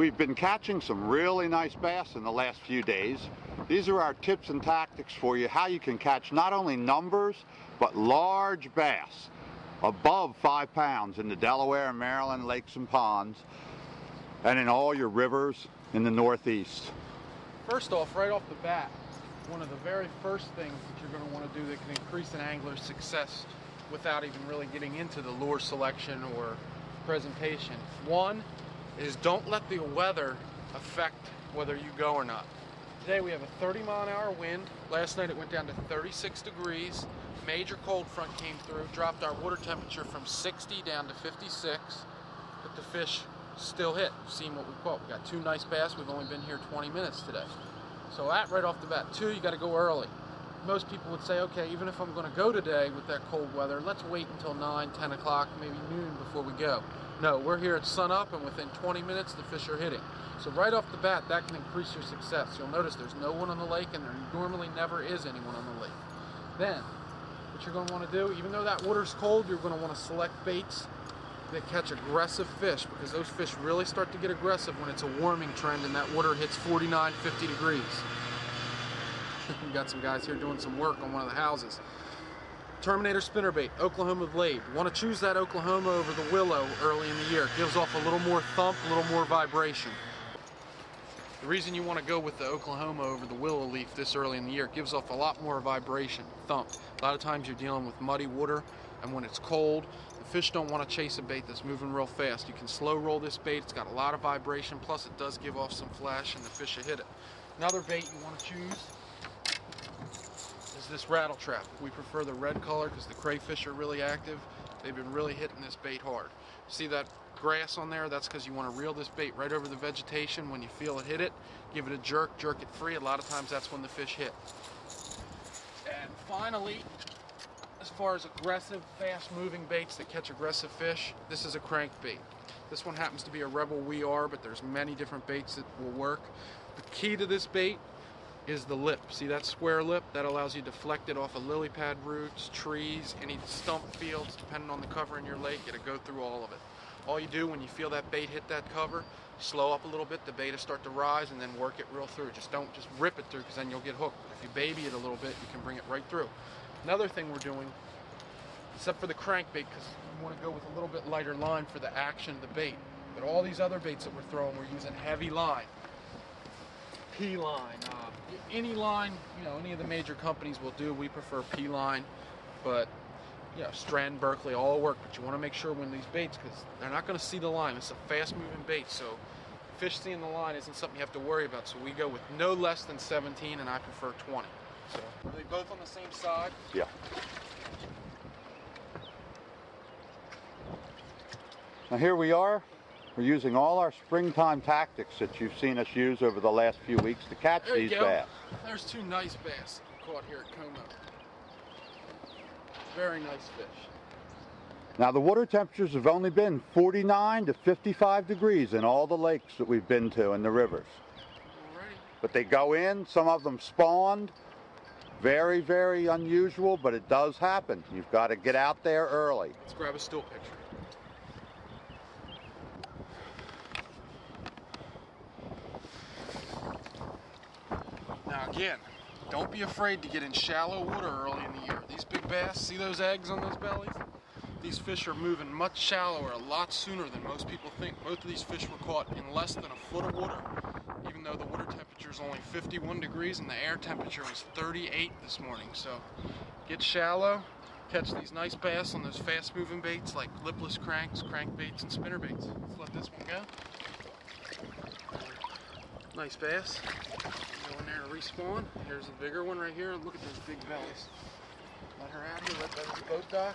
We've been catching some really nice bass in the last few days. These are our tips and tactics for you, how you can catch not only numbers, but large bass above 5 pounds in the Delaware and Maryland lakes and ponds, and in all your rivers in the Northeast. First off, right off the bat, one of the very first things that you're going to want to do that can increase an angler's success without even really getting into the lure selection or presentation. One is don't let the weather affect whether you go or not. Today we have a 30-mile-an-hour wind. Last night it went down to 36 degrees. Major cold front came through, dropped our water temperature from 60 down to 56, but the fish still hit. You've seen what we caught. We got 2 nice bass. We've only been here 20 minutes today. So that right off the bat. 2, you got to go early. Most people would say, okay, even if I'm going to go today with that cold weather, let's wait until 9, 10 o'clock, maybe noon before we go. No, we're here at sun up, and within 20 minutes the fish are hitting. So right off the bat, that can increase your success. You'll notice there's no one on the lake, and there normally never is anyone on the lake. Then, what you're going to want to do, even though that water's cold, you're going to want to select baits that catch aggressive fish, because those fish really start to get aggressive when it's a warming trend and that water hits 49, 50 degrees. We got some guys here doing some work on one of the houses. Terminator spinnerbait, Oklahoma blade. You want to choose that Oklahoma over the willow early in the year. It gives off a little more thump, a little more vibration. The reason you want to go with the Oklahoma over the willow leaf this early in the year, it gives off a lot more vibration, thump. A lot of times you're dealing with muddy water, and when it's cold, the fish don't want to chase a bait that's moving real fast. You can slow roll this bait. It's got a lot of vibration, plus it does give off some flash, and the fish will hit it. Another bait you want to choose is this Rattle Trap. We prefer the red color because the crayfish are really active. They've been really hitting this bait hard. See that grass on there? That's because you want to reel this bait right over the vegetation. When you feel it hit it, give it a jerk, jerk it free. A lot of times that's when the fish hit. And finally, as far as aggressive, fast-moving baits that catch aggressive fish, this is a crankbait. This one happens to be a Rebel We-Are, but there's many different baits that will work. The key to this bait is the lip. See that square lip? That allows you to deflect it off of lily pad roots, trees, any stump fields, depending on the cover in your lake. It'll go through all of it. All you do when you feel that bait hit that cover, slow up a little bit, the bait will start to rise, and then work it real through. Don't just rip it through, because then you'll get hooked. But if you baby it a little bit, you can bring it right through. Another thing we're doing, except for the crankbait, because you want to go with a little bit lighter line for the action of the bait. But all these other baits that we're throwing, we're using heavy line. P-line, any line, you know, any of the major companies will do. We prefer P-line, but you know, Strand, Berkeley, all work. But you want to make sure when these baits, because they're not going to see the line. It's a fast-moving bait, so fish seeing the line isn't something you have to worry about. So we go with no less than 17, and I prefer 20. So are they both on the same side? Yeah. Now here we are. We're using all our springtime tactics that you've seen us use over the last few weeks to catch these bass. There's 2 nice bass caught here at Como. Very nice fish. Now the water temperatures have only been 49 to 55 degrees in all the lakes that we've been to and the rivers. Alrighty. But they go in, some of them spawned. Very, very unusual, but it does happen. You've got to get out there early. Let's grab a still picture. Now again, don't be afraid to get in shallow water early in the year. These big bass, see those eggs on those bellies? These fish are moving much shallower, a lot sooner than most people think. Both of these fish were caught in less than a foot of water, even though the water temperature is only 51 degrees and the air temperature was 38 this morning. So get shallow, catch these nice bass on those fast moving baits like lipless cranks, crankbaits, and spinnerbaits. Let's let this one go. Nice bass. Go in there and respawn. Here's a bigger one right here. Look at those big bellies. Let her out here. Let that boat dock.